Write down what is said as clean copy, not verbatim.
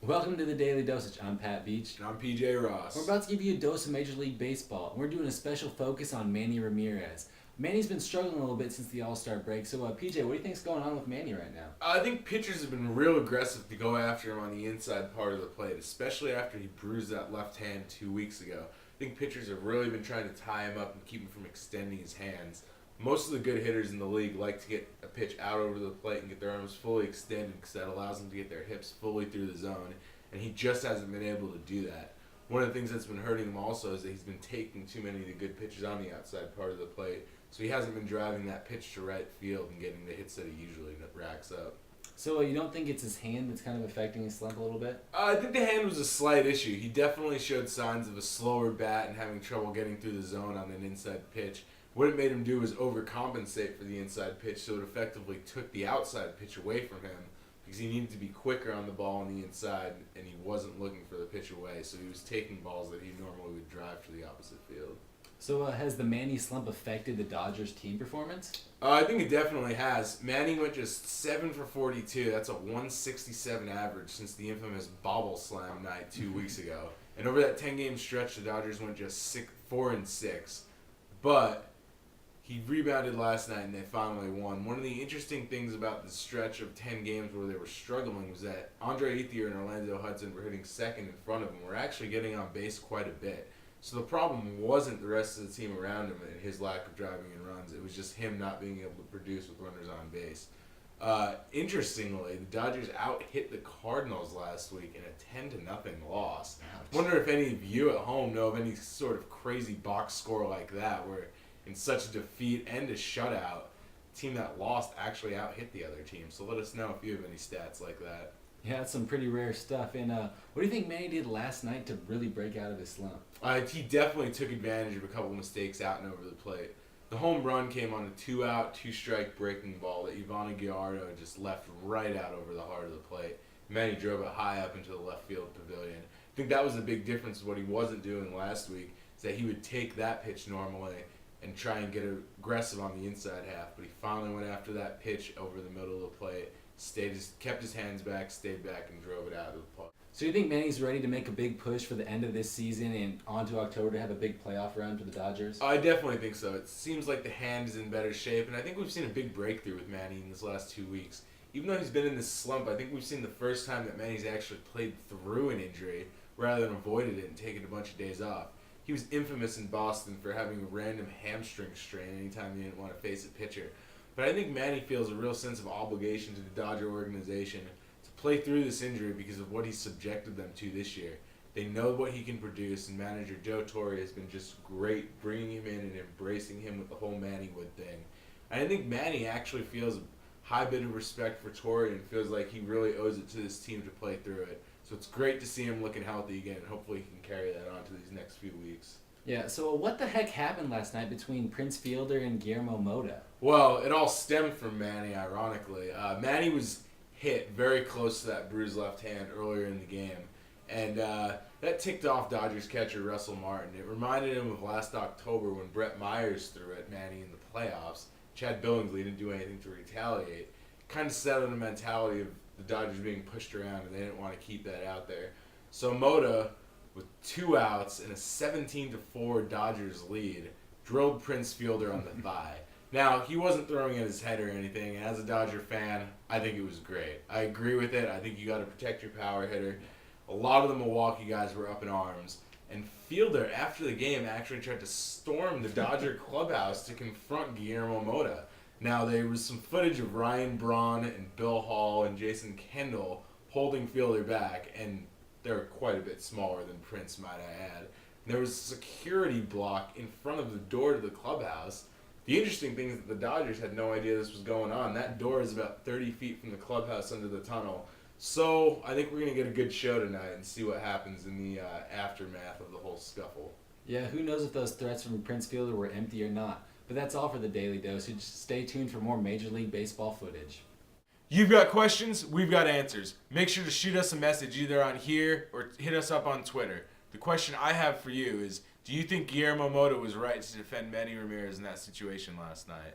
Welcome to the Daily Dosage. I'm Pat Beach. And I'm PJ Ross. We're about to give you a dose of Major League Baseball. We're doing a special focus on Manny Ramirez. Manny's been struggling a little bit since the All-Star break. So, PJ, what do you think's going on with Manny right now? I think pitchers have been real aggressive to go after him on the inside part of the plate, especially after he bruised that left hand 2 weeks ago. I think pitchers have really been trying to tie him up and keep him from extending his hands. Most of the good hitters in the league like to get a pitch out over the plate and get their arms fully extended because that allows them to get their hips fully through the zone, and he just hasn't been able to do that. One of the things that's been hurting him also is that he's been taking too many of the good pitches on the outside part of the plate, so he hasn't been driving that pitch to right field and getting the hits that he usually racks up. So, you don't think it's his hand that's kind of affecting his slump a little bit? I think the hand was a slight issue. He definitely showed signs of a slower bat and having trouble getting through the zone on an inside pitch. What it made him do was overcompensate for the inside pitch, so it effectively took the outside pitch away from him because he needed to be quicker on the ball on the inside, and he wasn't looking for the pitch away, so he was taking balls that he normally would drive to the opposite field. So, has the Manny slump affected the Dodgers' team performance? I think it definitely has. Manny went just 7 for 42. That's a 167 average since the infamous Bobble Slam night 2 weeks ago. And over that 10-game stretch, the Dodgers went just 4-6. But he rebounded last night, and they finally won. One of the interesting things about the stretch of 10 games where they were struggling was that Andre Ethier and Orlando Hudson were hitting second in front of him. Were actually getting on base quite a bit. So the problem wasn't the rest of the team around him and his lack of driving and runs. It was just him not being able to produce with runners on base. Interestingly, the Dodgers out-hit the Cardinals last week in a 10-0 loss. Ouch. Wonder if any of you at home know of any sort of crazy box score like that where in such a defeat and a shutout, the team that lost actually out-hit the other team. So let us know if you have any stats like that. Yeah, that's some pretty rare stuff. And what do you think Manny did last night to really break out of his slump? He definitely took advantage of a couple mistakes out and over the plate. The home run came on a 2-out, 2-strike breaking ball that Ivana Gallardo just left right out over the heart of the plate. Manny drove it high up into the left field pavilion. I think that was a big difference. What he wasn't doing last week is that he would take that pitch normally and try and get aggressive on the inside half, but he finally went after that pitch over the middle of the plate, kept his hands back, stayed back, and drove it out of the park. So you think Manny's ready to make a big push for the end of this season and on to October to have a big playoff run for the Dodgers? I definitely think so. It seems like the hand is in better shape, and I think we've seen a big breakthrough with Manny in this last 2 weeks. Even though he's been in this slump, I think we've seen the first time that Manny's actually played through an injury rather than avoided it and taken a bunch of days off. He was infamous in Boston for having a random hamstring strain anytime he didn't want to face a pitcher. But I think Manny feels a real sense of obligation to the Dodger organization to play through this injury because of what he's subjected them to this year. They know what he can produce, and manager Joe Torre has been just great bringing him in and embracing him with the whole Mannywood thing. And I think Manny actually feels a high bit of respect for Torre and feels like he really owes it to this team to play through it. So it's great to see him looking healthy again, and hopefully he can carry that on to these next few weeks. Yeah, so what the heck happened last night between Prince Fielder and Guillermo Mota? Well, it all stemmed from Manny, ironically. Manny was hit very close to that bruised left hand earlier in the game, and that ticked off Dodgers catcher Russell Martin. It reminded him of last October when Brett Myers threw at Manny in the playoffs. Chad Billingsley didn't do anything to retaliate. Kind of set on the mentality of the Dodgers being pushed around, and they didn't want to keep that out there. So Mota, with 2 outs and a 17-4 Dodgers lead, drilled Prince Fielder on the thigh. Now, he wasn't throwing at his head or anything, and as a Dodger fan, I think it was great. I agree with it. I think you got to protect your power hitter. A lot of the Milwaukee guys were up in arms, and Fielder, after the game, actually tried to storm the Dodger clubhouse to confront Guillermo Mota. Now, there was some footage of Ryan Braun and Bill Hall and Jason Kendall holding Fielder back, and they're quite a bit smaller than Prince, might I add. There was a security block in front of the door to the clubhouse. The interesting thing is that the Dodgers had no idea this was going on. That door is about 30 feet from the clubhouse under the tunnel. So I think we're going to get a good show tonight and see what happens in the aftermath of the whole scuffle. Yeah, who knows if those threats from Prince Fielder were empty or not. But that's all for the Daily Dosage. Stay tuned for more Major League Baseball footage. You've got questions, we've got answers. Make sure to shoot us a message either on here or hit us up on Twitter. The question I have for you is, do you think Guillermo Mota was right to defend Manny Ramirez in that situation last night?